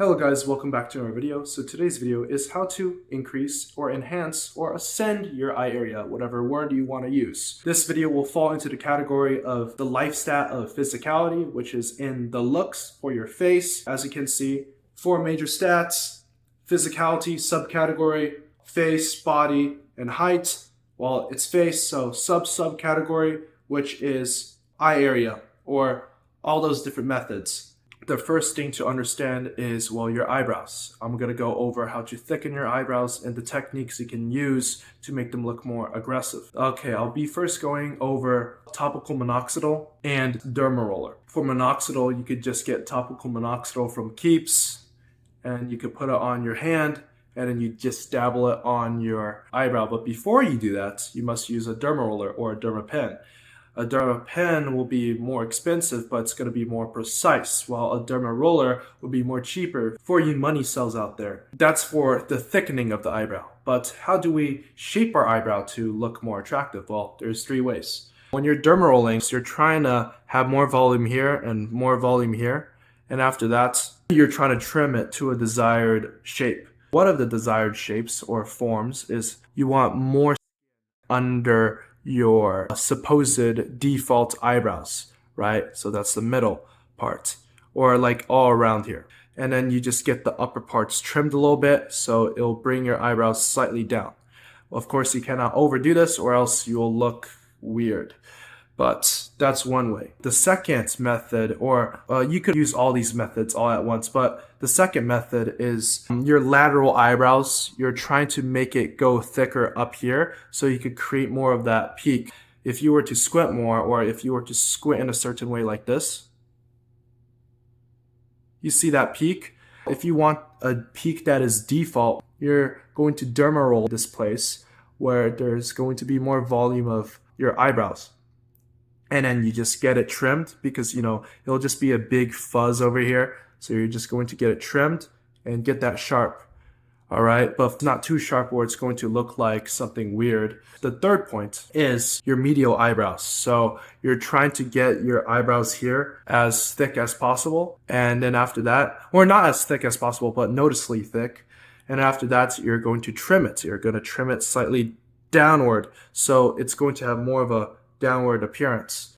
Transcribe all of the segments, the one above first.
Hello guys, welcome back to our video. So today's video is how to increase or enhance or ascend your eye area, whatever word you want to use. This video will fall into the category of the life stat of physicality, which is in the looks for your face. As you can see, 4 major stats: physicality, subcategory, face, body, and height. Well, it's face, so subcategory, which is eye area, or all those different methods. The first thing to understand is, well, your eyebrows. I'm going to go over how to thicken your eyebrows and the techniques you can use to make them look more aggressive. Okay, I'll be first going over topical minoxidil and derma roller. For minoxidil, you could just get topical minoxidil from Keeps, and you could put it on your hand, and then you just dabble it on your eyebrow. But before you do that, you must use a derma roller or a derma pen. A derma pen will be more expensive, but it's going to be more precise, while a derma roller will be more cheaper for you money cells out there. That's for the thickening of the eyebrow. But how do we shape our eyebrow to look more attractive? Well, there's 3 ways. When you're derma rolling, you're trying to have more volume here and more volume here. And after that, you're trying to trim it to a desired shape. One of the desired shapes or forms is you want more under your supposed default eyebrows, right? So that's the middle part, or like all around here. And then you just get the upper parts trimmed a little bit, so it'll bring your eyebrows slightly down. Of course, you cannot overdo this or else you'll look weird. But that's one way. The second method, or you could use all these methods all at once, but the second method is your lateral eyebrows. You're trying to make it go thicker up here so you could create more of that peak. If you were to squint more, or if you were to squint in a certain way like this, you see that peak? If you want a peak that is default, you're going to derma roll this place where there's going to be more volume of your eyebrows. And then you just get it trimmed because, it'll just be a big fuzz over here. So you're just going to get it trimmed and get that sharp. All right, but not too sharp where it's going to look like something weird. The third point is your medial eyebrows. So you're trying to get your eyebrows here as thick as possible. And then after that, or not as thick as possible, but noticeably thick. And after that, you're going to trim it. You're going to trim it slightly downward. So it's going to have more of a downward appearance.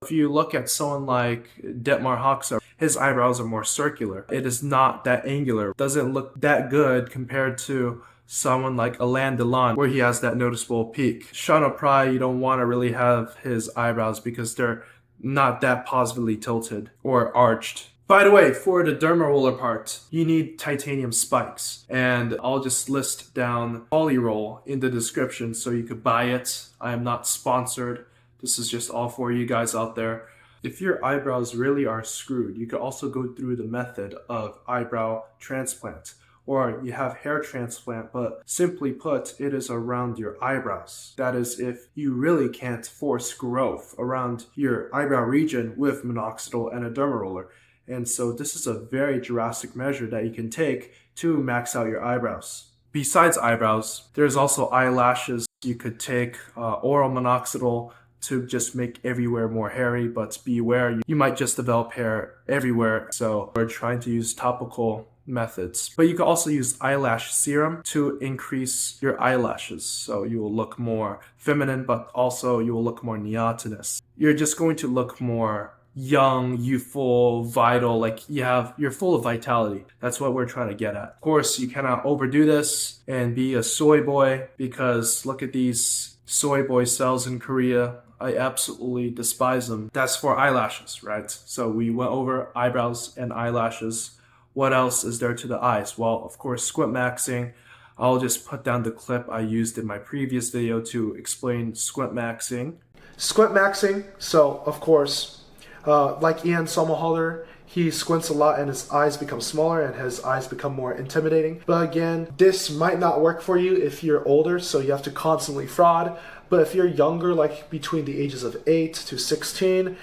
If you look at someone like Detmar Hoxha, his eyebrows are more circular. It is not that angular. It doesn't look that good compared to someone like Alain Delon, where he has that noticeable peak. Sean O'Prey, you don't want to really have his eyebrows because they're not that positively tilted or arched. By the way, for the derma roller part, you need titanium spikes. And I'll just list down Polyroll in the description so you could buy it. I am not sponsored. This is just all for you guys out there. If your eyebrows really are screwed, you could also go through the method of eyebrow transplant. Or you have hair transplant, but simply put, it is around your eyebrows. That is if you really can't force growth around your eyebrow region with minoxidil and a derma roller. And so this is a very drastic measure that you can take to max out your eyebrows. Besides eyebrows, there's also eyelashes. You could take oral minoxidil to just make everywhere more hairy, but beware, you might just develop hair everywhere. So we're trying to use topical methods. But you can also use eyelash serum to increase your eyelashes. So you will look more feminine, but also you will look more neotenous. You're just going to look more young, youthful, vital, like you're full of vitality. That's what we're trying to get at. Of course, you cannot overdo this and be a soy boy, because look at these soy boy cells in Korea. I absolutely despise them. That's for eyelashes, right? So we went over eyebrows and eyelashes. What else is there to the eyes? Well, of course, Squintmaxxing. I'll just put down the clip I used in my previous video to explain Squintmaxxing. Squintmaxxing, so of course, like Ian Somerhalder, he squints a lot and his eyes become smaller and his eyes become more intimidating. But again, this might not work for you if you're older, so you have to constantly fraud. But if you're younger, like between the ages of 8 to 16,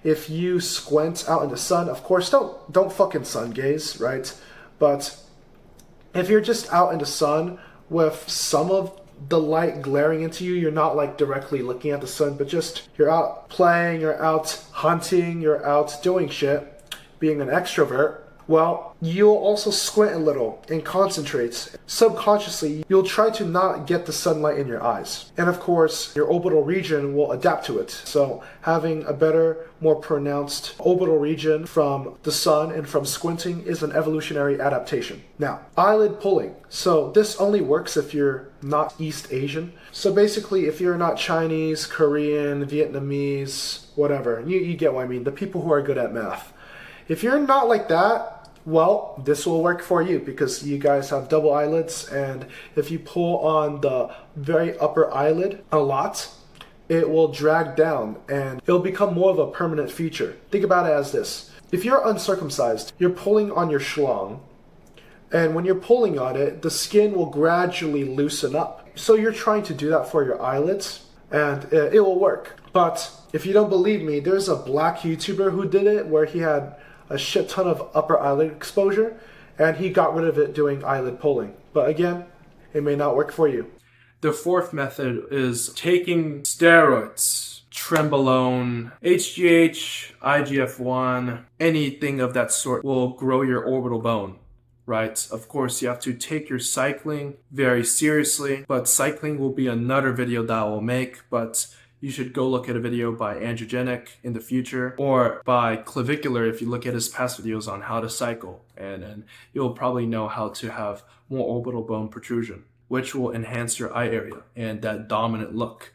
if you squint out in the sun, of course, don't fucking sun gaze, right? But if you're just out in the sun with some of the light glaring into you, you're not like directly looking at the sun, but just you're out playing, you're out hunting, you're out doing shit, being an extrovert, Well, you'll also squint a little and concentrate. Subconsciously, you'll try to not get the sunlight in your eyes. And of course, your orbital region will adapt to it. So having a better, more pronounced orbital region from the sun and from squinting is an evolutionary adaptation. Now, eyelid pulling. So this only works if you're not East Asian. So basically, if you're not Chinese, Korean, Vietnamese, whatever, you get what I mean, the people who are good at math. If you're not like that, well, this will work for you because you guys have double eyelids, and if you pull on the very upper eyelid a lot, it will drag down and it'll become more of a permanent feature. Think about it as this. If you're uncircumcised, you're pulling on your schlong, and when you're pulling on it, the skin will gradually loosen up. So you're trying to do that for your eyelids, and it will work. But if you don't believe me, there's a black YouTuber who did it where he had a shit ton of upper eyelid exposure, and he got rid of it doing eyelid pulling. But again, it may not work for you. The fourth method is taking steroids, Trenbolone, HGH, IGF-1, anything of that sort will grow your orbital bone, right? Of course, you have to take your cycling very seriously, but cycling will be another video that I will make, but you should go look at a video by Androgenic in the future, or by Clavicular if you look at his past videos on how to cycle, and you'll probably know how to have more orbital bone protrusion, which will enhance your eye area and that dominant look.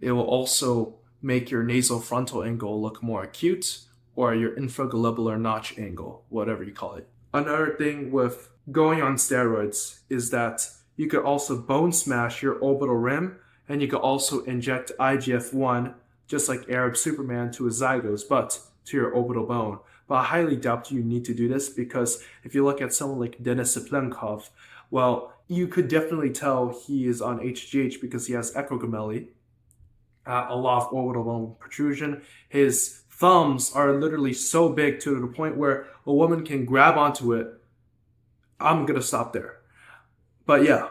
It will also make your nasal frontal angle look more acute, or your infraglobullar notch angle, whatever you call it. Another thing with going on steroids is that you could also bone smash your orbital rim, and you could also inject IGF-1, just like Arab Superman, to his zygos, but to your orbital bone. But I highly doubt you need to do this, because if you look at someone like Denis Saplenkov, well, you could definitely tell he is on HGH because he has acromegaly, a lot of orbital bone protrusion. His thumbs are literally so big to the point where a woman can grab onto it. I'm going to stop there. But yeah.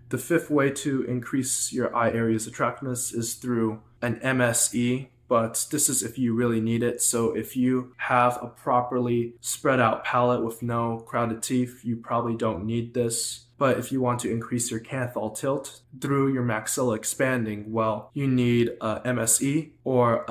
The fifth way to increase your eye area's attractiveness is through an MSE, but this is if you really need it. So if you have a properly spread out palate with no crowded teeth, you probably don't need this. But if you want to increase your canthal tilt through your maxilla expanding, well, you need MSE or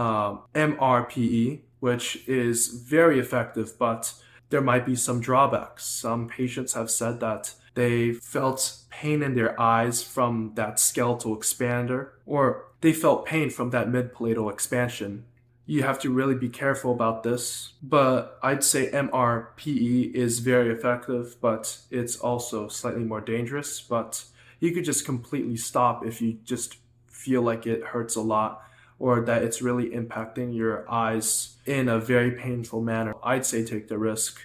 MRPE, which is very effective, but there might be some drawbacks. Some patients have said that they felt pain in their eyes from that skeletal expander, or they felt pain from that mid-palatal expansion. You have to really be careful about this, but I'd say MRPE is very effective, but it's also slightly more dangerous. But you could just completely stop if you just feel like it hurts a lot, or that it's really impacting your eyes in a very painful manner. I'd say take the risk,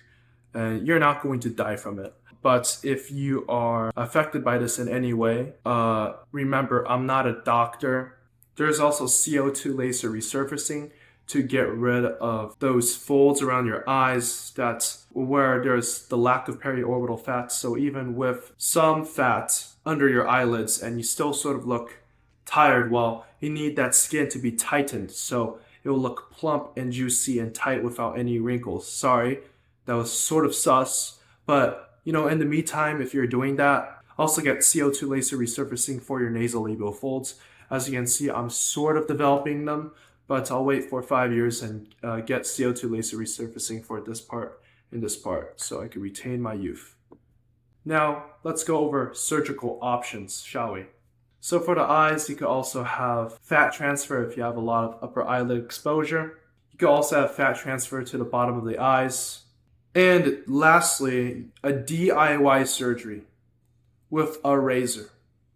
and you're not going to die from it. But if you are affected by this in any way, remember, I'm not a doctor. There's also CO2 laser resurfacing to get rid of those folds around your eyes that's where there's the lack of periorbital fat. So even with some fat under your eyelids and you still sort of look tired, well, you need that skin to be tightened so it will look plump and juicy and tight without any wrinkles. Sorry, that was sort of sus, but in the meantime, if you're doing that, also get CO2 laser resurfacing for your nasolabial folds. As you can see, I'm sort of developing them, but I'll wait for 5 years and get CO2 laser resurfacing for this part and this part so I can retain my youth. Now, let's go over surgical options, shall we? So for the eyes, you could also have fat transfer if you have a lot of upper eyelid exposure. You could also have fat transfer to the bottom of the eyes. And lastly, a DIY surgery with a razor.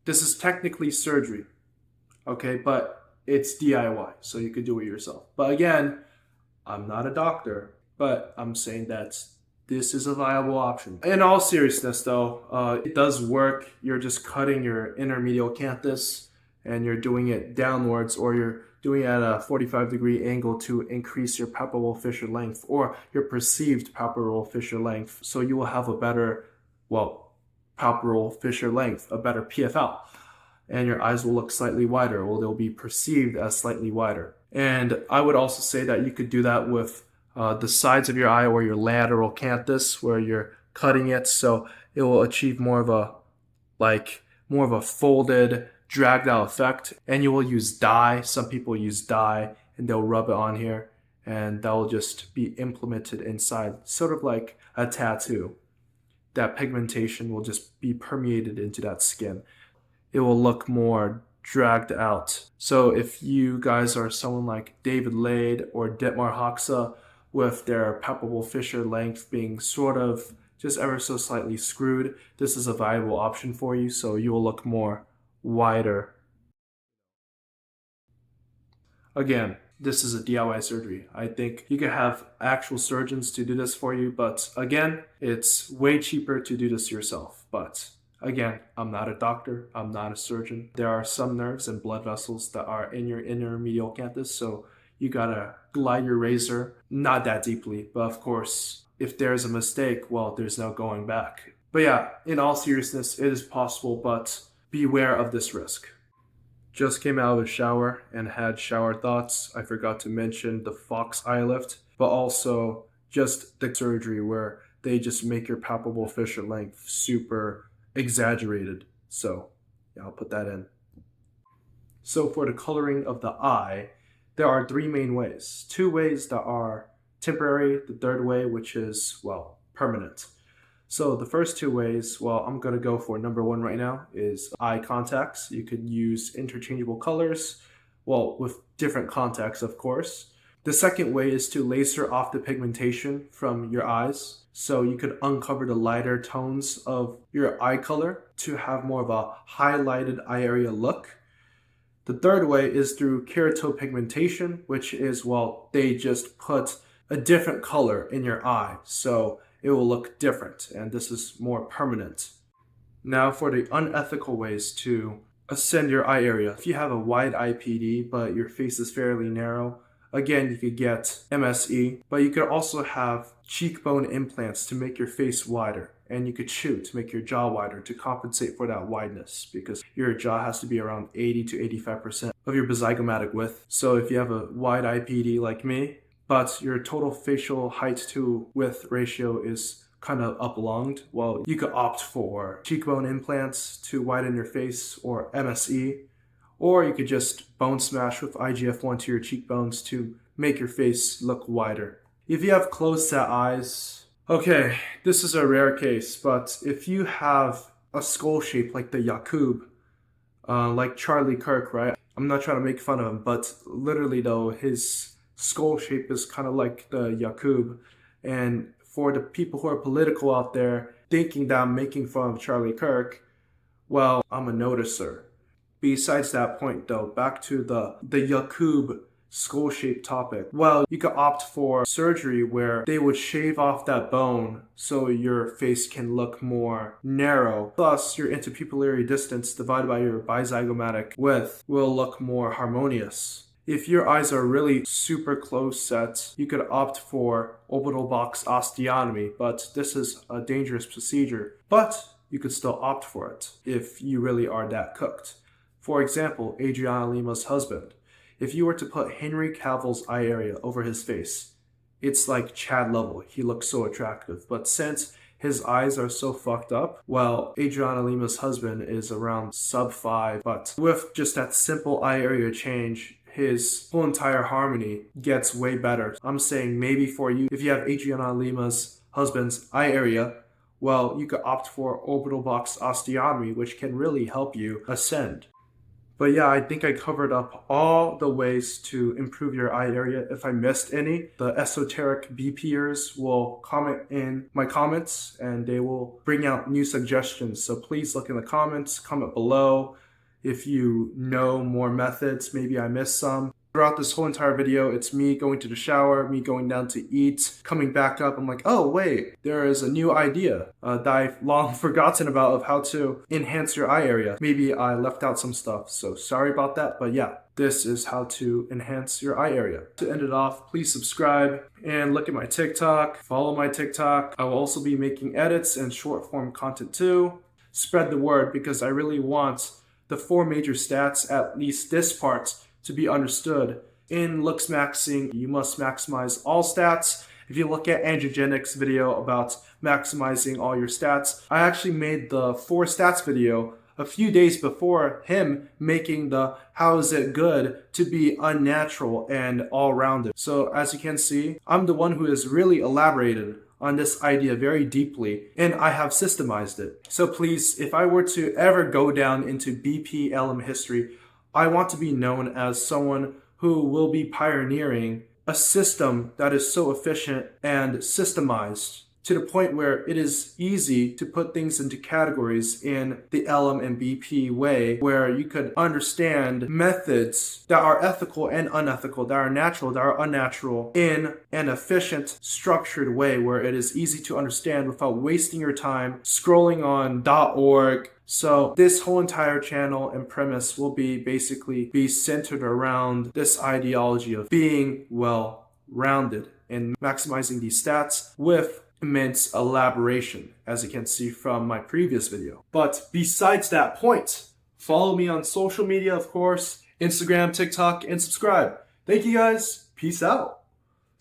This is technically surgery, okay, but it's DIY, so you could do it yourself. But again, I'm not a doctor, but I'm saying that this is a viable option. In all seriousness though, it does work. You're just cutting your intermedial canthus and you're doing it downwards, or you're doing it at a 45-degree angle to increase your palpebral fissure length or your perceived palpebral fissure length. So you will have a better, palpebral fissure length, a better PFL. And your eyes will look slightly wider, or they'll be perceived as slightly wider. And I would also say that you could do that with the sides of your eye or your lateral canthus where you're cutting it, so it will achieve more of a folded, dragged out effect. And you will use dye. Some people use dye and they'll rub it on here, and that will just be implemented inside, sort of like a tattoo. That pigmentation will just be permeated into that skin. It will look more dragged out. So if you guys are someone like David Lade or Detmar Hoxha, with their palpable fissure length being sort of just ever so slightly screwed, this is a viable option for you, so you will look more wider. Again, this is a DIY surgery. I think you could have actual surgeons to do this for you, but again, it's way cheaper to do this yourself. But again, I'm not a doctor, I'm not a surgeon. There are some nerves and blood vessels that are in your inner medial canthus, so you gotta glide your razor, not that deeply, but of course, if there's a mistake, well, there's no going back. But yeah, in all seriousness, it is possible, but beware of this risk. Just came out of a shower and had shower thoughts. I forgot to mention the Fox eye lift, but also just the surgery where they just make your palpable fissure length super exaggerated. So yeah, I'll put that in. So for the coloring of the eye, there are three main ways. Two ways that are temporary, the third way, which is, well, permanent. So the first two ways, well, I'm going to go for number one right now, is eye contacts. You could use interchangeable colors, well, with different contacts, of course. The second way is to laser off the pigmentation from your eyes. So you could uncover the lighter tones of your eye color to have more of a highlighted eye area look. The third way is through keratopigmentation, which is, well, they just put a different color in your eye, so it will look different, and this is more permanent. Now for the unethical ways to ascend your eye area. If you have a wide IPD, but your face is fairly narrow, again, you could get MSE, but you could also have cheekbone implants to make your face wider. And you could shoot to make your jaw wider to compensate for that wideness, because your jaw has to be around 80 to 85% of your bazygomatic width. So if you have a wide IPD like me, but your total facial height to width ratio is kind of oblonged, well, you could opt for cheekbone implants to widen your face, or MSE, or you could just bone smash with IGF-1 to your cheekbones to make your face look wider. If you have closed set eyes, okay, this is a rare case, but if you have a skull shape like the Yakub, like Charlie Kirk, right? I'm not trying to make fun of him, but literally though, his skull shape is kind of like the Yakub. And for the people who are political out there thinking that I'm making fun of Charlie Kirk, well, I'm a noticer. Besides that point though, back to the Yakub skull shape topic. Well, you could opt for surgery where they would shave off that bone so your face can look more narrow. Thus, your interpupillary distance divided by your bizygomatic width will look more harmonious. If your eyes are really super close set, you could opt for orbital box osteotomy, but this is a dangerous procedure. But you could still opt for it if you really are that cooked. For example, Adriana Lima's husband. If you were to put Henry Cavill's eye area over his face, it's like Chad level. He looks so attractive. But since his eyes are so fucked up, well, Adriana Lima's husband is around sub 5. But with just that simple eye area change, his whole entire harmony gets way better. I'm saying maybe for you, if you have Adriana Lima's husband's eye area, well, you could opt for orbital box osteotomy, which can really help you ascend. But yeah, I think I covered up all the ways to improve your eye area. If I missed any, the esoteric BPers will comment in my comments and they will bring out new suggestions. So please look in the comments, comment below if you know more methods. Maybe I missed some. Throughout this whole entire video, it's me going to the shower, me going down to eat, coming back up. I'm like, oh wait, there is a new idea that I've long forgotten about of how to enhance your eye area. Maybe I left out some stuff, so sorry about that. But yeah, this is how to enhance your eye area. To end it off, please subscribe and look at my TikTok, follow my TikTok. I will also be making edits and short form content too. Spread the word because I really want the 4 major stats, at least this part, to be understood In looksmaxxing, you must maximize all stats. If you look at Androgenic's video about maximizing all your stats, I actually made the 4 stats video a few days before him making the how is it good to be unnatural and all-rounded. So as you can see, I'm the one who has really elaborated on this idea very deeply, and I have systemized it. So please, if I were to ever go down into BPLM history, I want to be known as someone who will be pioneering a system that is so efficient and systemized to the point where it is easy to put things into categories in the LM and BP way, where you could understand methods that are ethical and unethical, that are natural, that are unnatural, in an efficient, structured way where it is easy to understand without wasting your time scrolling on .org. So this whole entire channel and premise will basically be centered around this ideology of being well-rounded and maximizing these stats with immense elaboration, as you can see from my previous video. But besides that point, follow me on social media, of course, Instagram, TikTok, and subscribe. Thank you guys. Peace out.